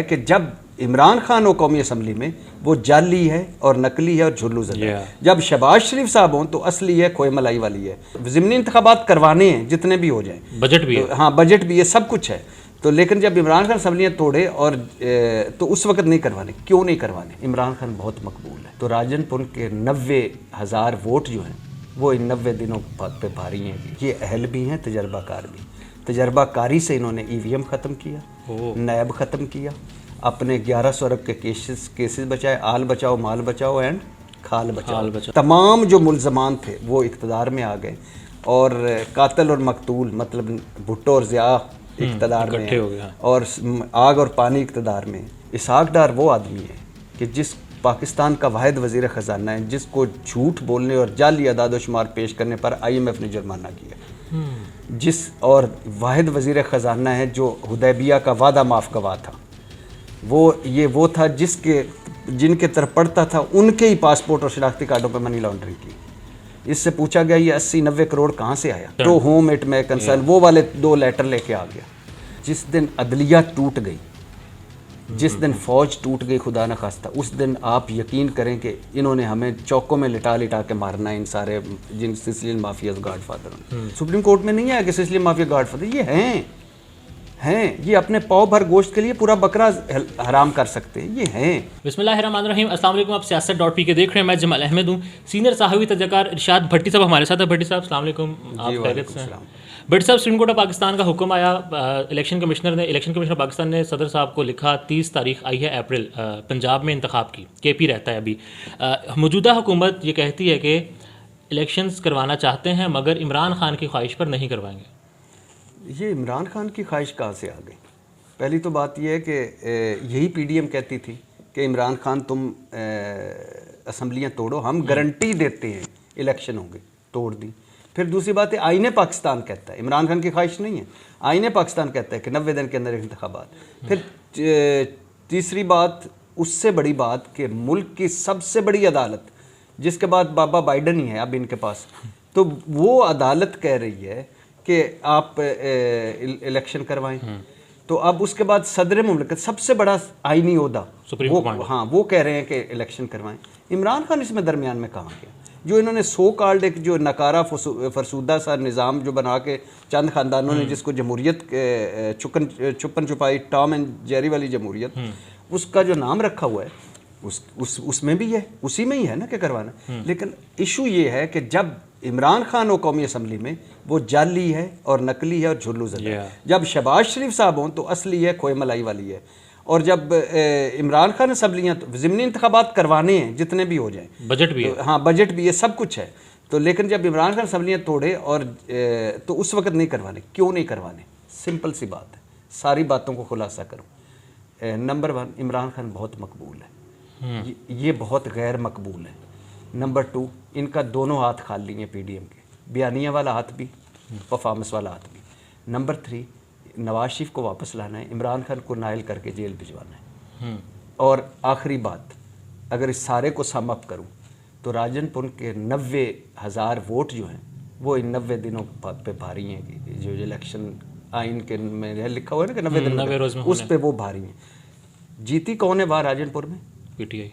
कि जब इमरान खान हो कौमी असम्बली में वो जाली है और नकली है और झुल्लू ज़दा है। जब शहबाज शरीफ साहब हों तो असली है, खोए मलाई वाली है। ज़िमनी इंतखाबात करवाने हैं जितने भी हो जाएं, बजट भी तो, है, हाँ बजट भी है, सब कुछ है। तो लेकिन जब इमरान खान असम्बलियाँ तोड़े और तो उस वक्त नहीं करवाने। क्यों नहीं करवाने? इमरान खान बहुत मकबूल है। तो राजनपुर के 90,000 वोट जो हैं वो इन 90 दिनों पे भारी हैं। ये अहल भी हैं, तजर्बाकार भी। तजर्बाकारी से इन्होंने EVM ख़त्म किया, नैब ख़त्म किया, अपने 1100 अरब के केसेस बचाए, आल बचाओ माल बचाओ एंड खाल बचाओ। तमाम जो मुल्ज़मान थे वो इक़्तिदार में आ गए और कातिल और मकतूल मतलब भुट्टो और ज़िया इक़्तिदार में है और आग और पानी इक़्तिदार में। इसहाक़ डार वो आदमी है कि जिस पाकिस्तान का वाहिद वज़ीर ख़जाना है जिसको झूठ बोलने और जाली अदाद व शुमार पेश करने पर IMF ने जुर्माना किया, जिस और वाहिद वज़ीर ख़जाना है जो हुदैबिया का वादा माफ़ गवाह था। वो था जिनके तरफ पड़ता था उनके ही पासपोर्ट और शनाख्ती कार्डों पर मनी लॉन्ड्रिंग की। इससे पूछा गया ये 80-90 करोड़ कहाँ से आया? तो होम इट में कंसर्न वो वाले 2 लेटर लेके आ गया। जिस दिन अदलिया टूट गई, जिस दिन फ़ौज टूट गई खुदा न खास्ता, उस दिन आप यकीन करें कि इन्होंने हमें चौकों में लिटा लिटा के मारना है। इन सारे जिन Sicilian mafias godfather supreme court में नहीं आया कि सिसिलियन माफिया गॉड फादर ये हैं, ये अपने पाव भर गोश्त के लिए पूरा बकरा हराम कर सकते हैं, ये हैं। बिस्मिल्लाहिर्रहमानिर्रहीम। अस्सलाम वालेकुम, आप सियासत.pk देख रहे हैं। मैं जमाल अहमद हूँ। सीनियर साहबी तजकार इरशाद भट्टी साहब हमारे साथ है। भट्टी साहब अस्सलाम वालेकुम, आप खैरियत से हैं? भट्टी साहब, सुप्रीम कोर्ट ऑफ पाकिस्तान का हुक्म आया, इलेक्शन कमिश्नर पाकिस्तान ने सदर साहब को लिखा, 30 तारीख आई है अप्रैल, पंजाब में इंतखाब की, KP रहता है अभी। मौजूदा हुकूमत ये कहती है कि इलेक्शंस करवाना चाहते हैं मगर इमरान खान की ख्वाहिश पर नहीं करवाएंगे। ये इमरान खान की ख्वाहिश कहाँ से आ गई? पहली तो बात यह है कि यही PDM कहती थी कि इमरान खान तुम असम्बलियाँ तोड़ो, हम गारंटी देते हैं इलेक्शन होंगे, तोड़ दी। फिर दूसरी बात है आईने पाकिस्तान कहता है, इमरान खान की ख्वाहिश नहीं है, आईने पाकिस्तान कहता है कि 90 दिन के अंदर इंतखाबात। फिर तीसरी बात, उससे बड़ी बात कि मुल्क की सबसे बड़ी अदालत जिसके बाद बाबा बाइडन ही है अब इनके पास, तो वो अदालत कह रही है कि आप इलेक्शन करवाएं। तो अब उसके बाद सदर मुमलिकत सबसे बड़ा आईनी ओहदा वो कह रहे हैं कि इलेक्शन करवाएं। इमरान खान इसमें दरमियान में कहाँ गया? जो इन्होंने सो कॉल्ड एक जो नकारा फरसूदा सा निज़ाम जो बना के चंद ख़ानदानों ने जिसको जमहूरियत छुपन छुपाई टॉम एंड जेरी वाली जमहूरियत, उसका जो नाम रखा हुआ है उसमें भी है, उसी में ही है ना कि करवाना। लेकिन इशू ये है कि जब इमरान खान हो कौमी असम्बली में वो जाली है और नकली है और झुल्लू ज़दा है। जब शहबाज शरीफ साहब हों तो असली है, खोए मलाई वाली है। और जब इमरान खान असम्बलियाँ ज़िमनी इंतखाबात करवाने हैं जितने भी हो जाएं, बजट भी है, हाँ बजट भी है, सब कुछ है। तो लेकिन जब इमरान खान असम्बलियाँ तोड़े और तो उस वक्त नहीं करवाने। क्यों नहीं करवाने? सिंपल सी बात है, सारी बातों को खुलासा करूँ। नंबर 1, इमरान खान बहुत मकबूल है, ये बहुत गैर मकबूल है। नंबर 2, इनका दोनों हाथ खाली हैं PDM के, बयानिया वाला हाथ भी, परफॉर्मेंस वाला हाथ भी। नंबर 3, नवाज शरीफ को वापस लाना है, इमरान खान को नायल करके जेल भिजवाना है। और आखिरी बात, अगर इस सारे को सम अप करूँ तो राजनपुर के 90,000 वोट जो हैं वो इन 90 दिनों पे भारी हैं। जो इलेक्शन आइन के में लिखा हुआ है ना कि 90 दिन उस पर वो भारी हैं। जीती कौन है वहाँ राजनपुर में? PTI।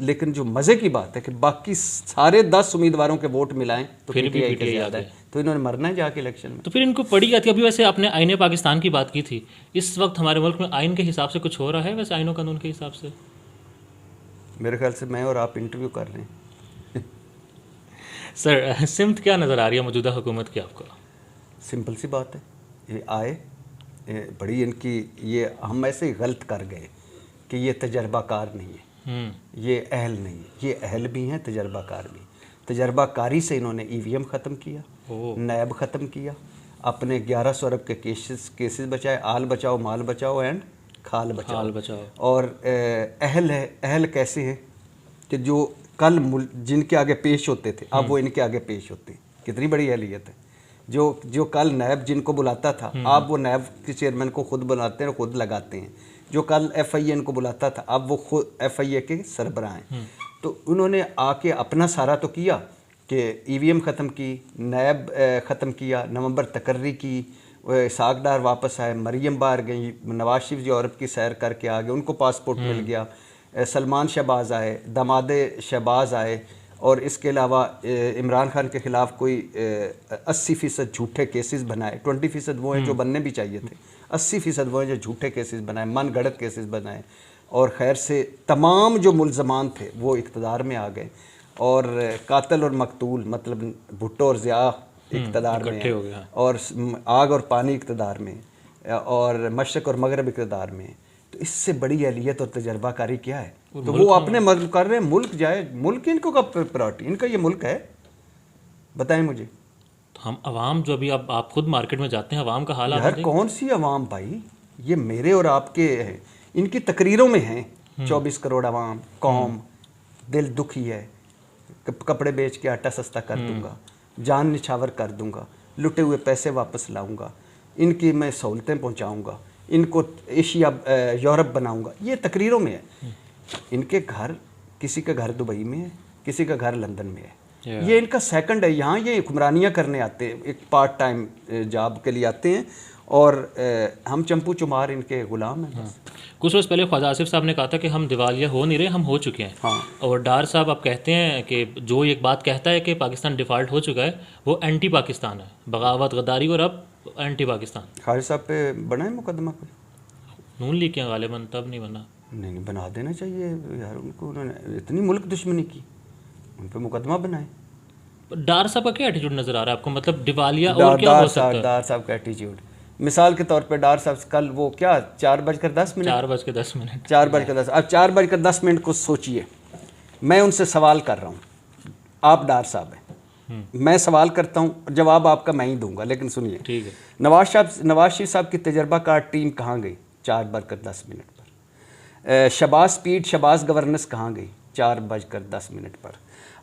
लेकिन जो मज़े की बात है कि बाकी सारे 10 उम्मीदवारों के वोट मिलाएं तो PTI के ज़्यादा है। तो इन्होंने मरना है जाके इलेक्शन में। तो फिर इनको पड़ी जाती है। अभी वैसे आपने आईने पाकिस्तान की बात की थी, इस वक्त हमारे मुल्क में आइन के हिसाब से कुछ हो रहा है वैसे आइनों कानून के हिसाब से? मेरे ख्याल से मैं और आप इंटरव्यू कर रहे हैं। सर, सिमत क्या नज़र आ रही है मौजूदा हुकूमत की आपको? सिंपल सी बात है, ये आए बड़ी इनकी ये हम ऐसे ही गलत कर गए कि ये तजर्बाकार नहीं है, ये अहल नहीं है। ये अहल भी हैं, तजर्बाकार भी। तजर्बाकारी से इन्होंने EVM ख़त्म किया, नैब ख़त्म किया, अपने 1100 अरब के केसेस बचाए, आल बचाओ माल बचाओ एंड खाल बचाओ। और अहल कैसे हैं कि जो कल जिनके आगे पेश होते थे अब वो इनके आगे पेश होते हैं। कितनी बड़ी अहलियत है। जो कल नैब जिनको बुलाता था अब वो नैब के चेयरमैन को खुद बुलाते हैं और खुद लगाते हैं। जो कल FIA को बुलाता था अब वो खुद FIA के सरबराह हैं। तो उन्होंने आके अपना सारा तो किया कि EVM ख़त्म की, नैब ख़त्म किया, नवंबर तकर्री की, इसाक डार वापस आए, मरियम बाहर गई, नवाज शरीफ यूरोप की सैर करके आ गए, उनको पासपोर्ट मिल गया, सलमान शहबाज आए, दामादे शहबाज आए, और इसके अलावा इमरान खान के ख़िलाफ़ कोई 80% झूठे केसेस बनाए। 20% वो हैं जो बनने भी चाहिए थे, 80% वो हैं जो झूठे केसेस बनाए, मन गढ़ंत केसेस बनाए, और खैर से तमाम जो मुलजमान थे वो इक़्तिदार में आ गए, और कातिल और मकतूल मतलब भुट्टो और ज़िया इक़्तिदार में हैं, और आग और पानी इक़्तिदार में, और मशरक़ और मगरब इक़्तिदार में। तो इससे बड़ी अहलियत और तजर्बाकारी क्या है? तो वो अपने कर रहे हैं, मुल्क जाए, मुल्क इनको का प्रायोरिटी, इनका ये मुल्क है, बताएं मुझे। तो हम अवाम जो अभी आप खुद मार्केट में जाते हैं, अवाम का हाल यार कौन सी अवाम भाई, ये मेरे और आपके हैं, इनकी तकरीरों में हैं 24 करोड़ अवाम, कौम, दिल दुखी है, कपड़े बेच के आटा सस्ता कर दूंगा, जान निछावर कर दूंगा, लुटे हुए पैसे वापस लाऊंगा, इनकी मैं सहूलतें पहुंचाऊंगा, इनको एशिया यूरोप बनाऊंगा, ये तकरीरों में है। इनके घर, किसी का घर दुबई में है, किसी का घर लंदन में है, ये इनका सेकंड है। यहाँ ये हुक्मरानियाँ करने आते हैं, एक पार्ट टाइम जॉब के लिए आते हैं, और हम चंपू चुमार इनके गुलाम हैं बस। कुछ रोज़ पहले ख्वाजा आसिफ साहब ने कहा था कि हम दिवालिया हो नहीं रहे, हम हो चुके हैं। हाँ। और डार साहब आप कहते हैं कि जो एक बात कहता है कि पाकिस्तान डिफ़ॉल्ट हो चुका है, वो एंटी पाकिस्तान है, बगावत, गद्दारी, और अब एंटी पाकिस्तान। खालिद साहब पे बना है मुकदमा कोई? नून लीग के गालिबन तब नहीं बना। नहीं, बना देना चाहिए यार उनको, उन्होंने इतनी मुल्क दुश्मनी की, उन पे मुकदमा बनाए। डार साहब का क्या एटीट्यूड नज़र आ रहा है आपको? मतलब दिवालिया और क्या हो सकता है? डार साहब का एटीट्यूड, मिसाल के तौर पे डार साहब कल वो क्या 4:10 4:10 4:10, अब 4:10 को सोचिए, मैं उनसे सवाल कर रहा हूँ, आप डार साहब हैं, मैं सवाल करता हूँ, जवाब आपका मैं ही दूंगा, लेकिन सुनिए, ठीक है। नवाज शरीफ साहब की तजर्बाकार टीम कहाँ गई 4:10 पर? शबाज स्पीड, शबाज गवर्नेंस कहाँ गई 4:10 पर?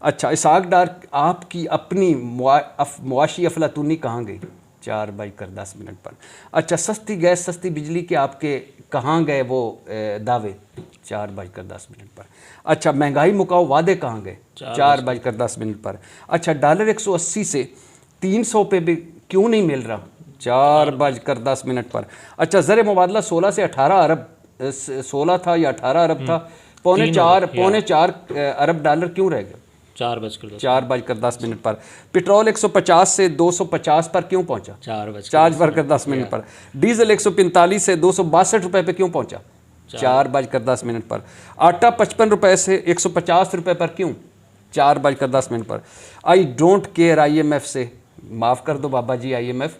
अच्छा, इसाक डार आपकी अपनी मुआशी अफलातूनी कहाँ गई 4:10 पर? अच्छा, सस्ती गैस, सस्ती बिजली के आपके कहाँ गए वो दावे 4:10 पर? अच्छा, महंगाई मुकाओ वादे कहाँ गए 4:10 पर? अच्छा, डॉलर 180 से 300 पे भी क्यों नहीं मिल रहा 4:10 पर? अच्छा, ज़र मुबादला 16 से 18 अरब 16 था या 18 अरब था, पौने चार अरब डॉलर क्यों रह गए 4:10 पर? पेट्रोल 150 से 250 पर क्यों पहुंचा 4:10 पर? डीजल 145 से 262 रुपए पे क्यों पहुंचा 4:10 पर? आटा 55 रुपए से 150 रुपए पर क्यों 4:10 पर? आई डोंट केयर IMF से, माफ़ कर दो बाबा जी IMF,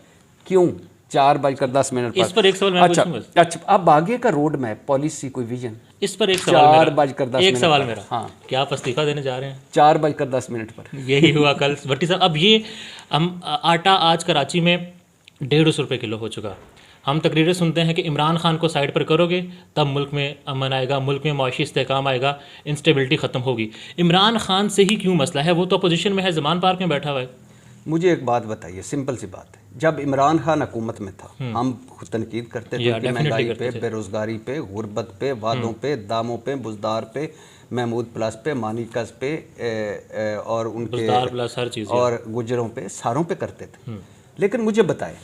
क्यों 4:10 पर? इस पर एक सवाल मैं पूछूंगा। अच्छा, अब आगे का रोड मैप, पॉलिसी, कोई विजन, इस पर एक सवाल मेरा, हाँ, क्या आप इस्तीफा देने जा रहे हैं 4:10 पर? यही हुआ कल भट्टी साहब। अब ये हम आटा आज कराची में 150 रुपये किलो हो चुका। हम तकरीरें सुनते हैं कि इमरान खान को साइड पर करोगे तब मुल्क में अमन आएगा, मुल्क में मुआशी इस्तेहकाम आएगा, इंस्टेबिलिटी ख़त्म होगी। इमरान खान से ही क्यों मसला है? वो तो अपोजिशन में है, ज़मान पार्क में बैठा हुआ है। मुझे एक बात बताइए, सिंपल सी बात है, जब इमरान खान हुकूमत में था हम खुद तनकीद करते थे कि महंगाई पे, बेरोज़गारी पे, गुर्बत पे, वादों पे, दामों पे, बुजदार पे, महमूद प्लस पे, मानिकस पे, और उनके हर चीज़ और गुजरों पे, सारों पे करते थे। लेकिन मुझे बताएं,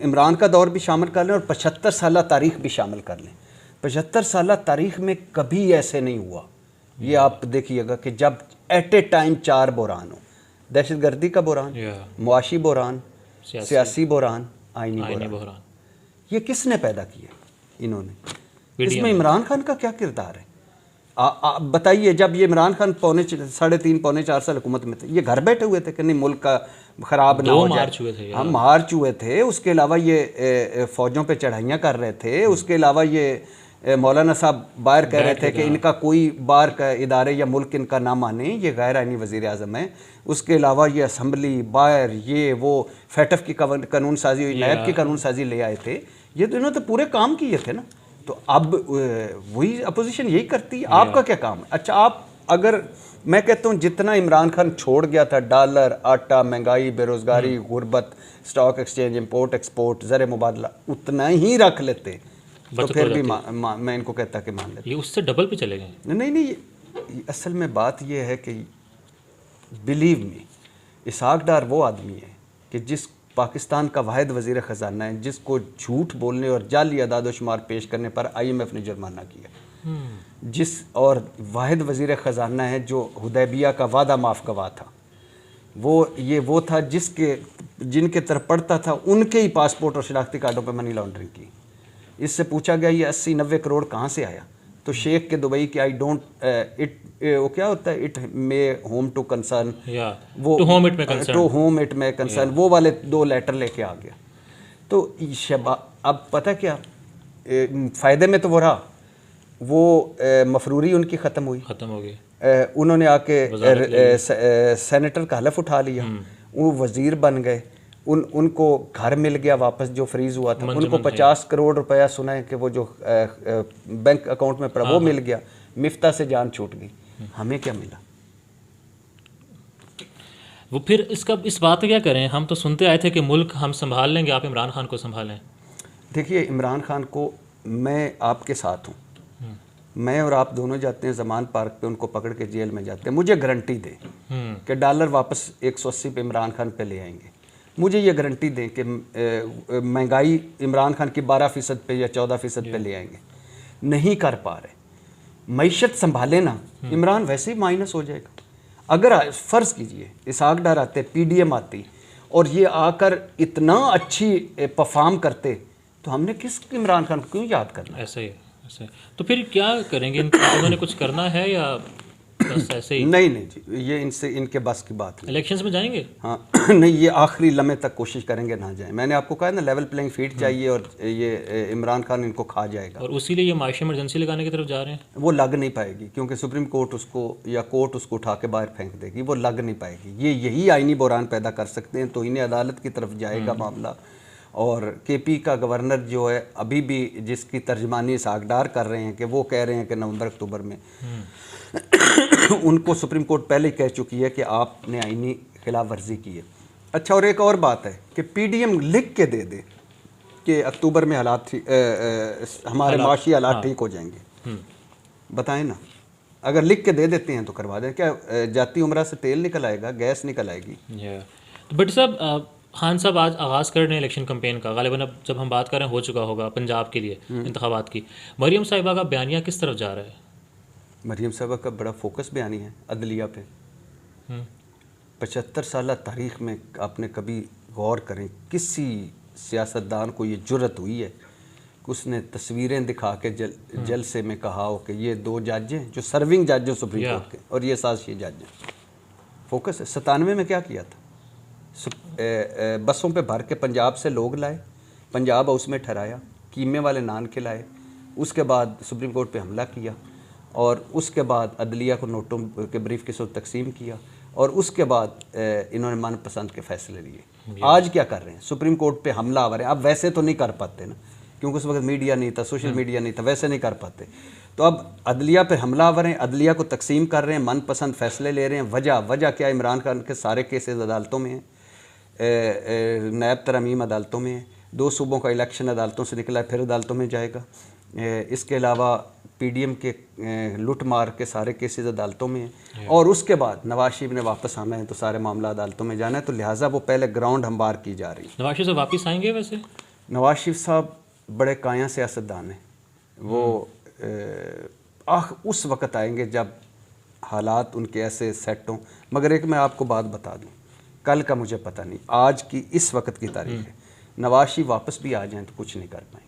इमरान का दौर भी शामिल कर लें और 75 साल तारीख़ भी शामिल कर लें, 75 साल तारीख़ में कभी ऐसे नहीं हुआ, ये आप देखिएगा, कि जब एट ए टाइम 4 बहरान हो, दहशतगर्दी का बहरान, मुआशी बहरान, सियासी बहरान, आइनी बहरान, ये किसने पैदा किया? इन्होंने। इसमें इमरान खान का क्या किरदार है? बताइए, जब ये इमरान खान 3.5 पौने 4 साल हुकूमत में थे, ये घर बैठे हुए थे कि नहीं मुल्क का ख़राब ना हो जाए, हम मार्च हुए थे, उसके अलावा ये फ़ौजों पे चढ़ाइयाँ कर रहे थे, उसके अलावा ये मौलाना साहब बाहर कह रहे थे कि इनका कोई बाहर का इदारे या मुल्क इनका ना माने, ये गैर आइनी वज़ीर आज़म है, उसके अलावा ये असम्बली बाहर ये वो फैटफ की कानून साजी, नैब की कानून साजी ले आए थे, ये तो इन्होंने तो पूरे काम किए थे ना। तो अब वही अपोजिशन यही करती है, आपका क्या काम है? अच्छा, आप अगर मैं कहता हूँ जितना इमरान खान छोड़ गया था, डॉलर, आटा, महंगाई, बेरोज़गारी, गुर्बत, स्टॉक एक्सचेंज, इंपोर्ट एक्सपोर्ट, ज़र मुबादला, उतना ही रख लेते तो फिर भी मैं इनको कहता कि मान लेते। ये उससे डबल पे चले गए। नहीं, असल में बात ये है कि बिलीव मी, इसाक डार वो आदमी है कि पाकिस्तान का वाहिद वज़ीर ख़जाना है जिसको झूठ बोलने और जाली अदाद शुमार पेश करने पर IMF ने जुर्माना किया। जिस और वाहिद वज़ीर ख़जाना है जो हुदैबिया का वादा माफ़ गवाह था, वो था जिनके तरफ पड़ता था उनके ही पासपोर्ट और शनाख्ती कार्डों पर मनी लॉन्ड्रिंग की। इससे पूछा गया ये 80-90 करोड़ कहाँ से आया, तो शेख के दुबई के वो क्या होता है, it may whom to concern, वो to whom it may concern, वो वाले 2 लेटर लेके आ गया। तो अब पता क्या फ़ायदे में तो वो रहा, वो मफरूरी उनकी ख़त्म हो गई। उन्होंने आके सेनेटर का हलफ उठा लिया, वो वज़ीर बन गए, उनको घर मिल गया वापस जो फ्रीज़ हुआ था, उनको 50 करोड़ रुपया सुना है कि वो जो बैंक अकाउंट में पड़ा वो मिल गया, मिफ्ता से जान छूट गई। हमें क्या मिला? वो फिर इस बात क्या करें? हम तो सुनते आए थे कि मुल्क हम संभाल लेंगे, आप इमरान खान को संभालें। देखिए, इमरान खान को मैं आपके साथ हूँ, मैं और आप दोनों जाते हैं ज़मान पार्क पे, उनको पकड़ के जेल में जाते हैं, मुझे गारंटी दें कि डॉलर वापस 180 पे इमरान खान पे ले आएंगे। मुझे ये गारंटी दें कि महंगाई इमरान खान की 12% पे या 14% पे ले आएंगे। नहीं कर पा रहे, मईशत संभाले ना, इमरान वैसे ही माइनस हो जाएगा। अगर फ़र्ज़ कीजिए इसहाक डार आते, PDM आती और ये आकर इतना अच्छी परफॉर्म करते, तो हमने किस इमरान खान को क्यों याद करना? ऐसे ही तो फिर क्या करेंगे? उन्होंने कुछ करना है या बस ऐसे ही? नहीं जी, ये इनके बस की बात है। इलेक्शंस में जाएंगे? हाँ नहीं, ये आखिरी लम्हे तक कोशिश करेंगे ना जाए। मैंने आपको कहा ना, लेवल प्लेइंग फील्ड चाहिए और ये इमरान खान इनको खा जाएगा। और उसी लिए ये माशी इमरजेंसी लगाने की तरफ जा रहे हैं। वो लग नहीं पाएगी क्योंकि सुप्रीम कोर्ट उसको या कोर्ट उसको उठा के बाहर फेंक देगी, वो लग नहीं पाएगी। यही आईनी बहरान पैदा कर सकते हैं, तो इन्हें अदालत की तरफ जाएगा मामला। और KP का गवर्नर जो है अभी भी, जिसकी तर्जमानी इसहाक डार कर रहे हैं कि वो कह रहे हैं कि नवंबर-अक्टूबर में उनको सुप्रीम कोर्ट पहले ही कह चुकी है कि आपने आईनी खिलाफ वर्जी की है। अच्छा, और एक और बात है कि PDM लिख के दे दे कि अक्टूबर में हमारे माशी हालात ठीक हो जाएंगे। बताएं ना, अगर लिख के दे देते हैं तो करवा दें। क्या जाती उम्रा से तेल निकल आएगा, गैस निकल आएगी? बट साहब, खान साहब आज आगाज़ कर रहे हैं इलेक्शन कैंपेन का। गालिबन अब जब हम बात कर रहे हैं हो चुका होगा पंजाब के लिए इंतखाबात की। मरियम साहिबा का बयानिया किस तरफ जा रहा है? मरियम साहिबा का बड़ा फोकस बयानी है अदलिया पे। 75 साल तारीख़ में आपने कभी गौर करें, किसी सियासतदान को ये जुर्रत हुई है कि उसने तस्वीरें दिखा के जलसे में कहा हो कि ये 2 जज हैं जो सर्विंग जज हैं सुप्रीम कोर्ट के, और ये 7 जज हैं। फोकस है। 97 में क्या किया था? बसों पे भर के पंजाब से लोग लाए, पंजाब हाउस में ठहराया, कीमे वाले नान खिलाए, उसके बाद सुप्रीम कोर्ट पे हमला किया, और उसके बाद अदलिया को नोटों के ब्रीफ के साथ तकसीम किया, और उसके बाद इन्होंने मनपसंद के फैसले लिए। आज क्या कर रहे हैं? सुप्रीम कोर्ट पे हमला आवर है। अब वैसे तो नहीं कर पाते ना, क्योंकि उस वक्त मीडिया नहीं था, सोशल मीडिया नहीं था, वैसे नहीं कर पाते। तो अब अदलिया पे हमला आवर हैं, अदलिया को तकसीम कर रहे हैं, मनपसंद फैसले ले रहे हैं। वजह क्या? इमरान खान के सारे केसेस अदालतों में हैं, नायब तरमीम अदालतों में है, 2 सूबों का इलेक्शन अदालतों से निकला है, फिर अदालतों में जाएगा। इसके अलावा PDM के लूट मार के सारे केसेस अदालतों में हैं, और उसके बाद नवाज शरीफ ने वापस आना है तो सारे मामला अदालतों में जाना है। तो लिहाजा वो पहले ग्राउंड हमवार की जा रही है। नवाज शरीफ वापस आएंगे? वैसे नवाज शरीफ साहब बड़े काया सियासतदान हैं, वो उस वक़्त आएंगे जब हालात उनके ऐसे सेट हों। मगर एक मैं आपको बात बता दूँ, कल का मुझे पता नहीं, आज की इस वक्त की तारीख है, नवाज शरीफ वापस भी आ जाएं तो कुछ नहीं कर पाएंगे।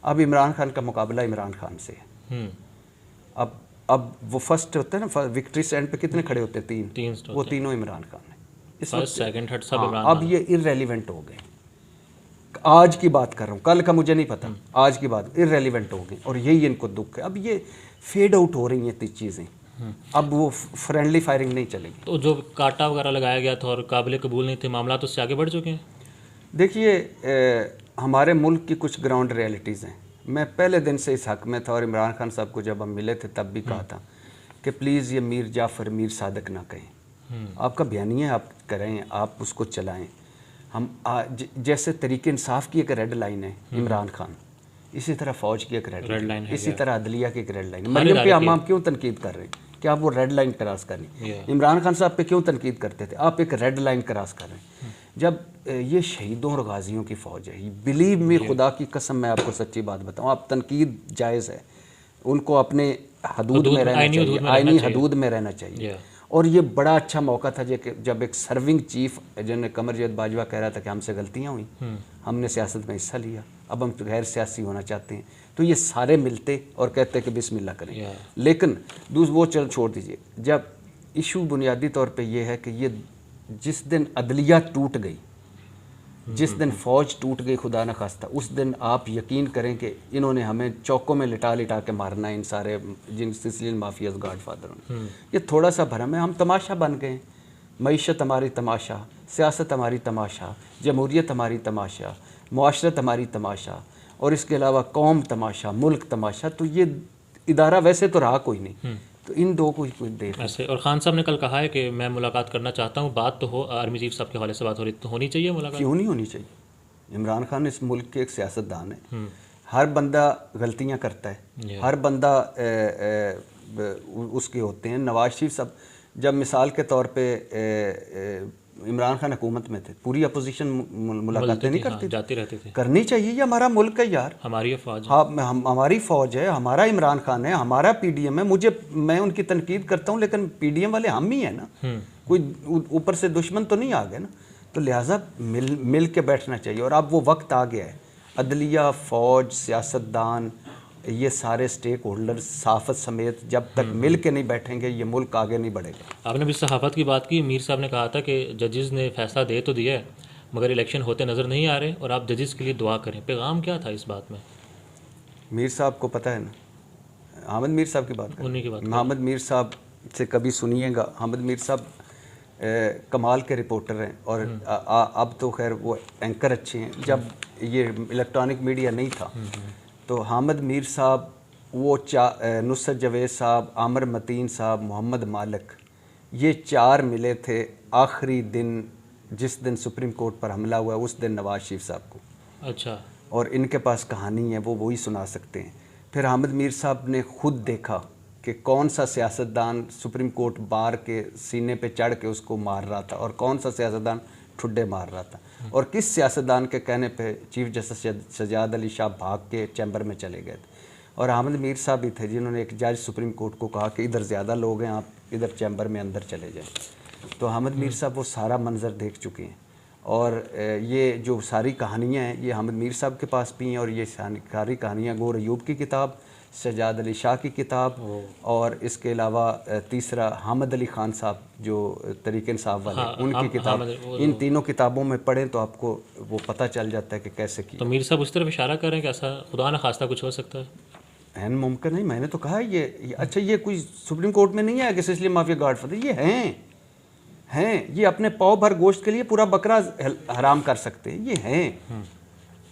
अब इमरान खान का मुकाबला इमरान खान से है। अब वो फर्स्ट होता है ना, विक्ट्री स्टैंड पे कितने खड़े होते हैं? 3 वो तीनों इमरान खान है इस वक्त। सेकंड थर्ड सब इमरान। अब ये इररेलेवेंट हो गए। आज की बात कर रहा हूँ, कल का मुझे नहीं पता, आज की बात इररेलेवेंट हो गई, और यही इनको दुख है। अब ये फेड आउट हो रही हैं चीज़ें, अब वो फ्रेंडली फायरिंग नहीं चलेगी। तो जो काटा वगैरह लगाया गया था और काबिल कबूल नहीं थे, मामला तो उससे आगे बढ़ चुके हैं। देखिए, हमारे मुल्क की कुछ ग्राउंड रियलिटीज़ हैं। मैं पहले दिन से इस हक़ में था, और इमरान खान साहब को जब हम मिले थे तब भी कहा था कि प्लीज़ ये मीर जाफ़र मीर सादक ना कहें, आपका बयानिया आप करें, आप उसको चलाएं। हम जैसे तरीके इंसाफ की एक रेड लाइन है इमरान खान, इसी तरह फ़ौज की एक रेड लाइन है, इसी तरह अदलिया की एक रेड लाइन। मरियम पे हम क्यों तनकीद कर रहे हैं कि आप वो रेड लाइन क्रॉस करें? इमरान खान साहब पे क्यों तनकीद करते थे? आप एक रेड लाइन क्रॉस कर रहे हैं। जब ये शहीदों और गाजियों की फ़ौज है, बिलीव मी, खुदा की कसम मैं आपको सच्ची बात बताऊं, आप तनकीद जायज़ है, उनको अपने हदूद में रहना चाहिए, आईनी हदूद में रहना चाहिए। और ये बड़ा अच्छा मौका था जब एक सर्विंग चीफ जिन्हें कमरजैद बाजवा कह रहा था कि हमसे गलतियाँ हुई, हमने सियासत में हिस्सा लिया, अब हम गैर सियासी होना चाहते हैं, तो ये सारे मिलते और कहते कि बिस्मिल्लाह करें। लेकिन वो चल छोड़ दीजिए, जब इशू बुनियादी तौर पे ये है कि ये जिस दिन अदलिया टूट गई, जिस दिन फ़ौज टूट गई खुदा न खास्ता, उस दिन आप यकीन करें कि इन्होंने हमें चौकों में लिटा लिटा के मारना है, इन सारे जिन सिसिलियन माफियाज गॉड फादरों ने। ये थोड़ा सा भरम है, हम तमाशा बन गए। मईशत हमारी तमाशा, सियासत हमारी तमाशा, जमहूरियत हमारी तमाशा, मुआशरत हमारी तमाशा, और इसके अलावा कौम तमाशा, मुल्क तमाशा। तो ये इदारा वैसे तो रहा कोई नहीं, तो इन दो को ही कुछ देर ऐसे। और खान साहब ने कल कहा है कि मैं मुलाकात करना चाहता हूँ, बात तो हो, आर्मी चीफ साहब के हवाले से बात हो रही, तो होनी चाहिए मुलाकात? क्यों नहीं होनी चाहिए? इमरान खान इस मुल्क के एक सियासतदान है, हर बंदा गलतियां करता है, हर बंदा उसके होते हैं। नवाज शरीफ साहब जब मिसाल के तौर पे इमरान खान हुकूमत में थे, पूरी अपोजिशन मुलाकातें नहीं करती, जाती रहती थी। करनी चाहिए, ये हमारा मुल्क है यार, हमारी फौज, हाँ हमारी फ़ौज है, हमारा इमरान खान है, हमारा पीडीएम है। मैं उनकी तनकीद करता हूँ, लेकिन पीडीएम वाले हम ही हैं ना, कोई ऊपर से दुश्मन तो नहीं आ गए ना, तो लिहाजा मिल के बैठना चाहिए। और अब वो वक्त आ गया है, अदलिया, फ़ौज, सियासतदान, ये सारे स्टेक होल्डर सहाफ़त समेत जब तक मिल के नहीं बैठेंगे ये मुल्क आगे नहीं बढ़ेगा। आपने भी सहाफ़त की बात की, मीर साहब ने कहा था कि जजेस ने फैसला दे तो दिया है मगर इलेक्शन होते नज़र नहीं आ रहे और आप जजेस के लिए दुआ करें। पैगाम क्या था इस बात में? मीर साहब को पता है ना, हामिद मीर साहब की बात उन्हीं की बात, हामिद मीर साहब से कभी सुनिएगा। हामिद मीर साहब कमाल के रिपोर्टर हैं, और अब तो खैर वो एंकर अच्छे हैं। जब ये इलेक्ट्रॉनिक मीडिया नहीं था तो हामिद मीर साहब, वो नुसरत जवेद साहब, आमिर मतीन साहब, मोहम्मद मालिक, ये चार मिले थे आखिरी दिन, जिस दिन सुप्रीम कोर्ट पर हमला हुआ उस दिन नवाज शरीफ साहब को। अच्छा। और इनके पास कहानी है, वो वही सुना सकते हैं। फिर हामिद मीर साहब ने खुद देखा कि कौन सा सियासतदान सुप्रीम कोर्ट बार के सीने पे चढ़ के उसको मार रहा था और कौन सा सियासतदान ठुड्डे मार रहा था, और किस सियासतदान के कहने पे चीफ जस्टिस सजाद अली शाह भाग के चैम्बर में चले गए थे। और हामिद मीर साहब ही थे जिन्होंने एक जज सुप्रीम कोर्ट को कहा कि इधर ज़्यादा लोग हैं, आप इधर चैम्बर में अंदर चले जाएँ। तो हामिद मीर साहब वो सारा मंजर देख चुके हैं, और ये जो सारी कहानियाँ हैं ये हामिद मीर साहब के पास भी हैं, और ये सारी कहानियाँ गौर अयूब की किताब, सजाद अली शाह की किताब, और इसके अलावा तीसरा हामिद अली खान साहब जो तरीक़े इंसाफ वाले, उनकी किताब, इन तीनों किताबों में पढ़ें तो आपको वो पता चल जाता है कि कैसे की। तो मीर साहब उस तरफ इशारा करें कि ऐसा खुदा न खास्ता कुछ हो सकता है? है मुमकिन नहीं, मैंने तो कहा ये अच्छा, ये कोई सुप्रीम कोर्ट में नहीं है कि इसलिए माफिया गार्ड फते, ये हैं, ये अपने पाव भर गोश्त के लिए पूरा बकरा हराम कर सकते हैं, ये हैं।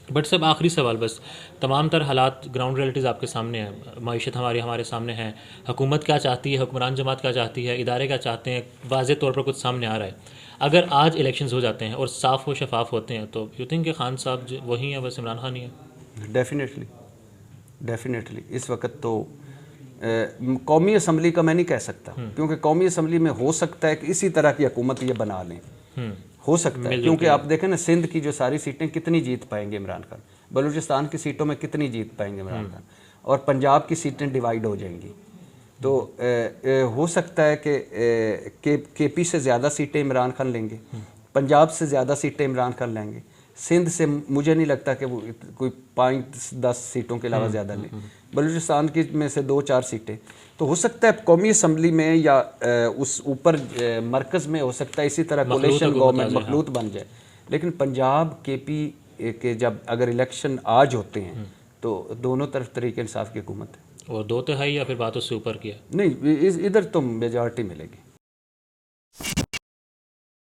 बट सब आखिरी सवाल, बस तमाम तर हालात, ग्राउंड रियलिटीज़ आपके सामने है, माइशत हमारे सामने है, हुकूमत क्या चाहती है, हुक्मरान जमात क्या चाहती है, इदारे क्या चाहते हैं, वाज़े तौर पर कुछ सामने आ रहा है। अगर आज इलेक्शंस हो जाते हैं और साफ़ व शफाफ होते हैं तो यू थिंक कि खान साहब वही हैं, बस इमरान खान ही है? डेफिनेटली इस वक्त तो कौमी असम्बली का मैं नहीं कह सकता, क्योंकि कौमी असम्बली में हो सकता है कि इसी तरह की हुकूमत ये बना लें, हो सकता है, क्योंकि आप देखें ना सिंध की जो सारी सीटें कितनी जीत पाएंगे इमरान खान, बलूचिस्तान की सीटों में कितनी जीत पाएंगे इमरान खान, और पंजाब की सीटें डिवाइड हो जाएंगी। तो हो सकता है कि केपी से ज़्यादा सीटें इमरान खान लेंगे, पंजाब से ज़्यादा सीटें इमरान खान लेंगे, सिंध से मुझे नहीं लगता कि वो कोई 5-10 सीटों के अलावा ज़्यादा लें, बलूचिस्तान की में से 2-4 सीटें। तो हो सकता है कौमी असम्बली में या उस ऊपर मरकज़ में हो सकता है इसी तरह कोलेशन गवर्नमेंट मखलूत बन जाए। लेकिन पंजाब केपी के जब अगर इलेक्शन आज होते हैं तो दोनों तरफ तरीके इंसाफ की हुकूमत है, और 2 तिहाई या फिर बातों से ऊपर किया नहीं, इधर तो मेजॉरिटी मिलेगी।